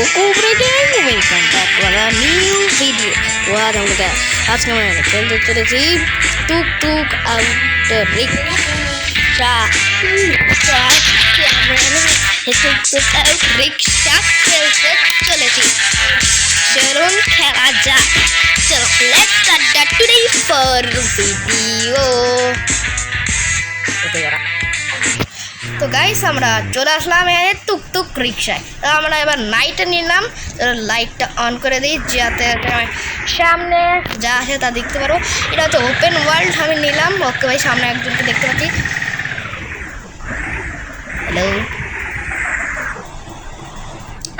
Welcome back to a new video. तो आज हम लोग आज का मैं चलते चलेছি টুক আউট রিক্সা রিক্সা চলতে চলেছি চলুন খেলা যাক চলো let's start today for video তো গাইস আমরা চলে আসলাম এই টুকটুক রিক্সায় তো আমরা এবার নাইটে নিলাম লাইটটা অন করে দিই যাতে সামনে যা আছে তা দেখতে পারো এটা হচ্ছে ওপেন ওয়ার্ল্ড আমি নিলাম ওকে ভাই সামনে একজনকে দেখতে পাচ্ছি হ্যালো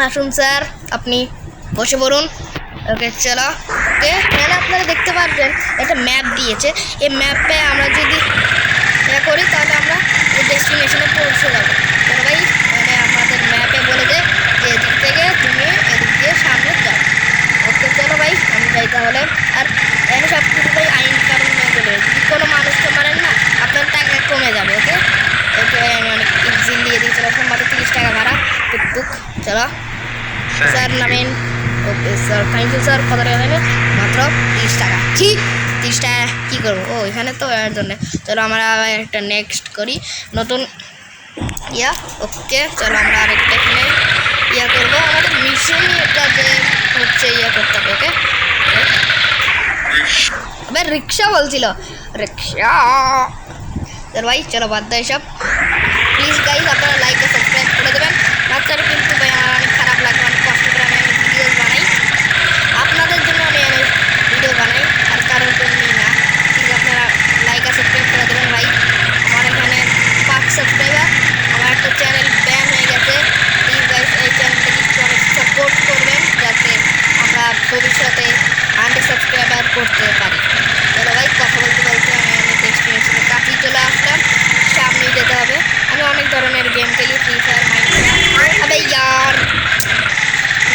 আসুন স্যার আপনি বসে পড়ুন ওকে চলো ওকে এখানে আপনারা দেখতে পারবেন একটা ম্যাপ দিয়েছে এই ম্যাপে আমরা যদি এটা করি তাহলে আমরা ডেস্টিনেশনে পৌঁছে যাবো তো ভাই মানে আমাদের ম্যাপে বলে দেয় যে এদিক থেকে তুমি এদিক দিয়ে সামনে যাও ওকে চলো ভাই আমি যাই তাহলে আর এখানে সব কিছু ভাই আইন কারণ বলে যদি কোনো মানুষকে মারেন না আপনার টাকা কমে যাবে ওকে ওকে ভাই আমি অনেক ইজিলি দিয়ে দিই চলো মাত্র 30 টাকা ভাড়া টুকটুক চলো স্যার নামেন okay sir thank you sir কত টাকা নেবেন মাত্র 30 টাকা ঠিক 30 টাকা কী করবো ও এখানে তো এর জন্য চলো আমরা একটা নেক্সট করি নতুন ইয়া ওকে চলো আমরা আরেকটা এখানে ইয়া করবো আমাদের মিশনই এটা যে হচ্ছে ইয়া করতে হবে ওকে আবার রিক্সা বলছিল রিক্সা চলো ভাই চলো বাদ দেয় সব প্লিজ গাইজ আপনারা লাইক আর সাবস্ক্রাইব করে দেবেন বাচ্চারা কিন্তু ভাই আমার অনেক খারাপ লাগে অনেক কষ্ট করে আমি ভিডিও বানাই আপনাদের জন্য আমি ভিডিও বানাই আর কারোর জন্যই না প্লিজ আপনারা লাইক আর সাবস্ক্রাইব করে দেবেন ভাই আমার এখানে 5 সাবস্ক্রাইবার আমার একটা চ্যানেল ব্যান হয়ে গেছে প্লিজ গাইজ এই চ্যানেলটা কিছু অনেক সাপোর্ট করবেন যাতে আমরা ভবিষ্যতে 100 সাবস্ক্রাইবার করতে পারি চলো ভাই কথা বলতে বলতে আমি ডেস্টিনেশনে কাছেই চলে আসলাম সামনেই যেতে হবে আমি অনেক ধরনের গেম খেলি ফ্রি ফায়ার মাইনক্রাফট আবে ইয়ার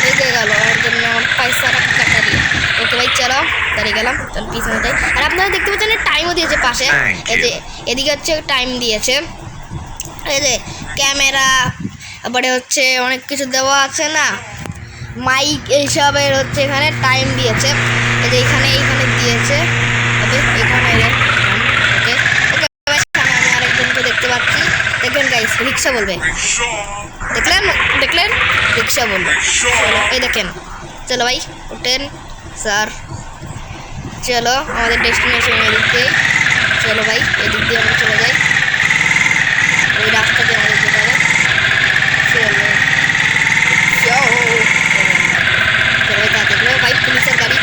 লেগে গেল এর জন্য আমার পয়সা কাটা দিয়ে ওকে ভাই চলো দাঁড়িয়ে গেলাম চল পিছনে যাই আর আপনারা দেখতে পাচ্ছেন টাইমও দিয়েছে পাশে এই যে এদিকে হচ্ছে টাইম দিয়েছে এই যে ক্যামেরা তারপরে হচ্ছে অনেক কিছু দেওয়া আছে না মাইক এইসবের হচ্ছে এখানে টাইম দিয়েছে এই যে এখানে দিয়েছে এখানে ওকে ওকে আমি আরেকজনকে দেখতে পাচ্ছি দেখবেন গাইস রিক্সা বলবে দেখলেন রিক্সা বলবে চলো এই দেখেন চলো ভাই ওঠেন স্যার চলো আমাদের ডেস্টিনেশন এদিক দিয়ে চলো ভাই এদিক দিয়ে আমরা চলে যাই ওই রাস্তা দিয়ে আমাদের যেতে হবে চলো চলো তা দেখলো ভাই পুলিশের গাড়ি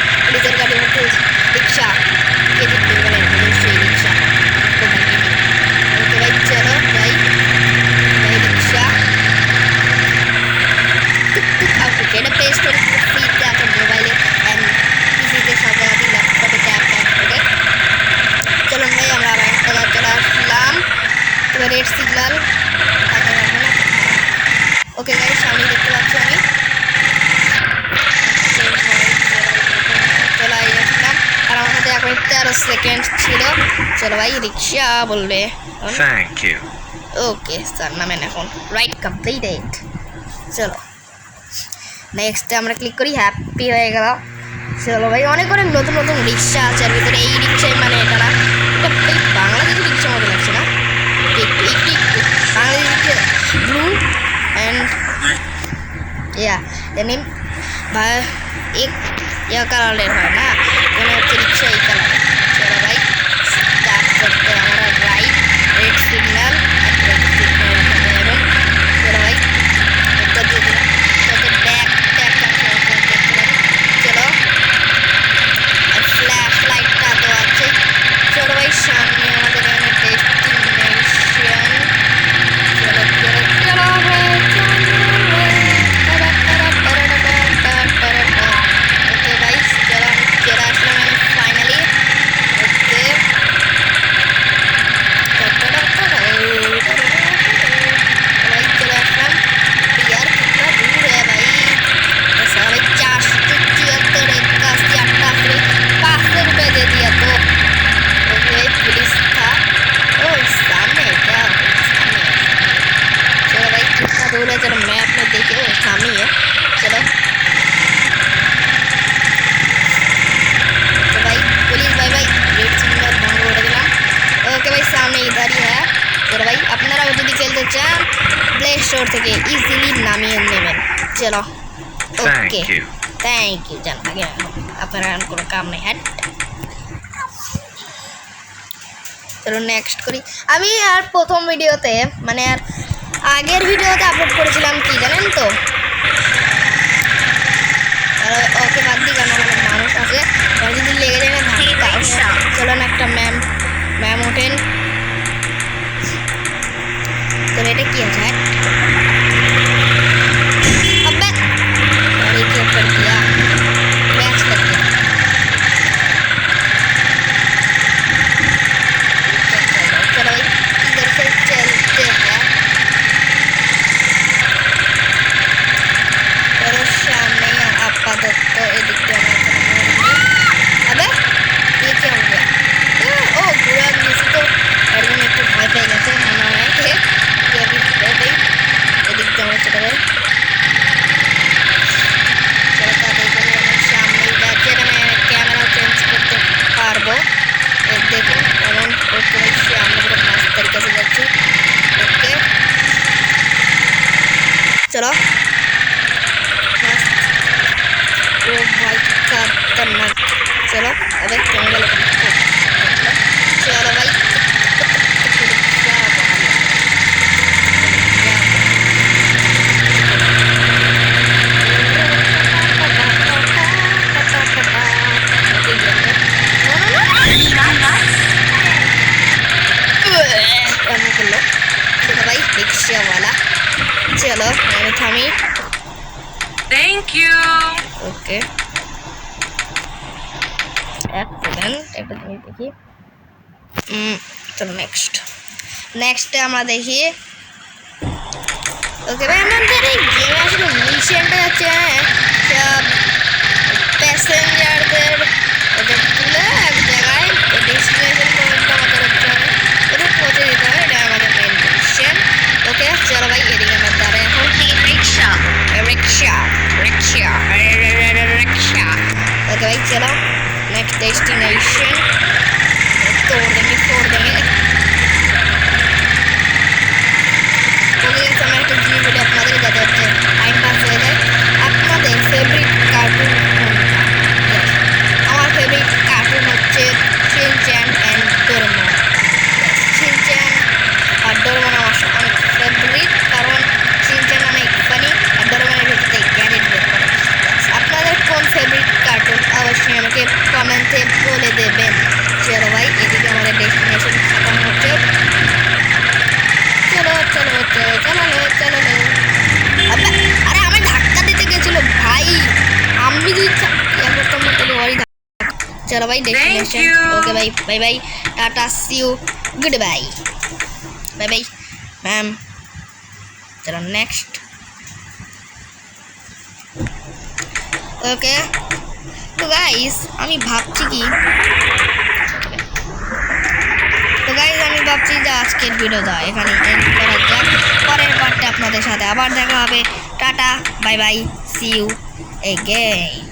হচ্ছে রিক্সা কে দেখতে পারে অবশ্যই রিক্সা ওকে ভাই চলো ভাই রিক্সা এটা প্লে স্টোর ফ্রিতে আছে মোবাইলে অ্যান্ড পিসিতে সব জায়গাতে ল্যাপটপে ট্যাব ওকে চলুন ভাই আমরা আবার একটা জায়গায় চলে আসলাম এবার রেড সিগন্যাল ওকে গাইস সামনে দেখতে পাচ্ছি আমি চলে আসলাম আর আমার হাতে এখন 13 সেকেন্ড ছিল চলো ভাই রিক্সা বলবে থ্যাংক ইউ ওকে স্যার নামেন এখন রাইট কমপ্লিটেড চলো নেক্সটে আমরা ক্লিক করি হ্যাপি হয়ে গেল চলো ভাই অনেক নতুন রিক্সা আছে আর ভিতরে এই রিক্সাই মানে এটা না এটা এই বাংলাদেশি রিক্সার মতো লাগছে না বাংলাদেশি ব্লু অ্যান্ড ইয়া এমনি এক ইয়া কালারের হয় না কোনো হচ্ছে রিক্সা এই কালার চলো ভাই স্টার্ট করতে আমরা রাইট রেড সিগন্যাল এবং চলো ভাই একটা দিয়ে দিলাম চলো আর ফ্ল্যাশ লাইটটা তো আছে চলো ভাই সামনে আমাদের এখানে ডেস্টিনেশন চলো চলো ওকে ভাই চলো আমি চলে আসলাম আমি ফাইনালি যদি খেলতে চান প্লে স্টোর থেকে ইজিলি নামিয়ে নেবেন। চলো ওকে থ্যাংক ইউ জান, আগে আপনারা কোনো কাম নেই। হ্যাঁ চলো নেক্সট করি। আমি আর প্রথম ভিডিওতে মানে আর আগের ভিডিওতে আপলোড করেছিলাম কি জানেন তো, ওকে বাদ দিই কারণ আমার মানুষ আছে যদি লেগে যায় না ধাক্কা। চলো না একটা ম্যাম ওঠেন। তো এটা কি আছে अबे गाड़ी के ऊपर किया मैच लग गया। चलो इधर से चलते हैं। चलो सामने आपातत तो ये दिखते हैं। अबे ये क्या हो गया? ओ बुरा मिस तो एडमिन एक भय पे गए थे मना है कि ये भी ये दिखते हैं। चलो कैमरा चेंज करते पारबो देखो एमन ओके আমরা পুরো मस्त तरीके से যাচ্ছি। ओके चलो ओ भाई खतरनाक। चलो अबे कैमरा लो चलो भाई चलो भाई रिक्शा वाला। चलो मैंने थामी थैंक यू। ओके एक सेकंड देखिए। चलो नेक्स्ट আমরা দেখি। ওকে ভাই আমাদের এই গেমে আসলে মিশনটা হচ্ছে প্যাসেঞ্জারদের ওদের তুলে এক জায়গায় ডেস্টিনেশন পয়েন্ট আমাদের হচ্ছে ওদের পৌঁছে দিতে হবে, এটা আমাদের মেন মিশন। ওকে চলো ভাই এদিকে আমার দ্বারা এখন রিক্সা ओके भाई चलो नेक्स्ट डेस्टिनेशन तोड़ देंगे ओके समय একটা জিনিস বলি আপনাদের যাতে হচ্ছে টাইম পাস হয়ে যায়। আপনাদের ফেভারিট কার্টুন কোনটা? আমার ফেভারিট কার্টুন হচ্ছে শিনচ্যান অ্যান্ড ডোরেমন। শিনচ্যান আর ডোরেমন আমার অনেক ফেভারিট, কারণ শিনচ্যান অনেক ফানি আর ডোরেমনের ভিতরে গ্যাজেট বের করে। আপনাদের কোন ফেভারিট কার্টুন অবশ্যই আমাকে কমেন্টে বলে দেবেন। চলো ভাই এদিকে আমাদের ডেস্টিনেশন খাটানো হচ্ছে। চলো আরে আমি ধাক্কা দিতে গেছিল ভাই, আমি যদি चलो भाई डेस्टिनेशन ओके भाई bye bye tata see you good bye bye bye ma'am. चलो नेक्स्ट ओके तो गाइस আমি ভাবছি কি আমি ভাবছি যে আজকের ভিডিওটা এখানে এন্ড করা যাক। পরের পার্টে আপনাদের সাথে আবার দেখা হবে। Tata bye bye see you again.